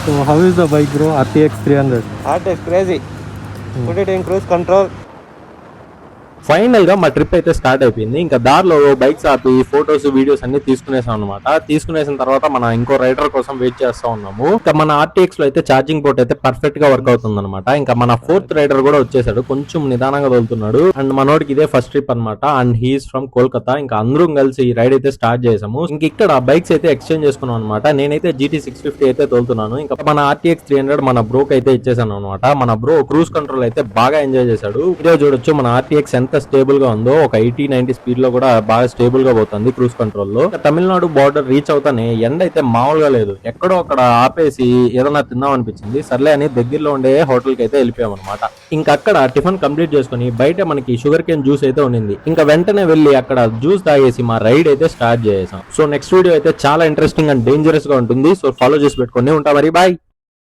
So how is the bike, bro? RTX 300. RTX crazy. Put it in cruise control. Final గా మా trip అయితే start అయిపోయింది. ఇంకా దారిలో బైక్స్ ఆపి ఫోటోస్ వీడియోస్ అన్ని తీసుకునేసాం అనమాట. తీసుకునేసిన తర్వాత మన ఇంకో రైడర్ కోసం వెయిట్ చేస్తా ఉన్నాము. ఇంకా మన ఆర్టీఎక్స్ లో అయితే ఛార్జింగ్ పోర్ట్ అయితే పర్ఫెక్ట్ గా వర్క్ అవుతుంది అనమాట. ఇంకా మన ఫోర్త్ రైడర్ కూడా వచ్చేసాడు, కొంచెం నిదానంగా తోలుతున్నాడు. అండ్ మనోడికి ఇదే ఫస్ట్ ట్రిప్ అనమాట. And he's from Kolkata. ఇంకా అందరం కలిసి ఈ రైడ్ అయితే స్టార్ట్ చేసాము. ఇంక ఇక్కడ బైక్స్ అయితే ఎక్స్చేంజ్ చేసుకున్నాం అనమాట. నేనైతే GT 650 అయితే తోలుతున్నాను. ఇంకా మన RTX 300 మన బ్రోక్ అయితే ఇచ్చేసాను అనమాట. మన బ్రో క్రూజ్ కంట్రోల్ అయితే బాగా ఎంజాయ్ చేశాడు. ఇదే చూడొచ్చు మన RTX ఎంత స్టేబుల్ గా ఉందో. ఒక 80-90 స్పీడ్ లో కూడా బాగా స్టేబుల్ గా పోతుంది క్రూజ్ కంట్రోల్ లో. తమిళనాడు బార్డర్ రీచ్ అవుతానే ఎండ అయితే మామూలుగా లేదు. ఎక్కడో అక్కడ ఆపేసి ఏదైనా తిందాం అనిపించింది. సర్లే అని దగ్గరలో ఉండే హోటల్ కి అయితే వెళ్ళిపోయాం అనమాట. ఇంకా అక్కడ టిఫిన్ కంప్లీట్ చేసుకుని బయట మనకి షుగర్ కేన్ జ్యూస్ అయితే ఉండింది. ఇంకా వెంటనే వెళ్ళి అక్కడ జ్యూస్ తాగేసి మా రైడ్ అయితే స్టార్ట్ చేసాం. సో నెక్స్ట్ వీడియో అయితే చాలా ఇంట్రెస్టింగ్ అండ్ డేంజరస్ గా ఉంటుంది. సో ఫాలో చేసి పెట్టుకుని ఉంటా మరి. బాయ్.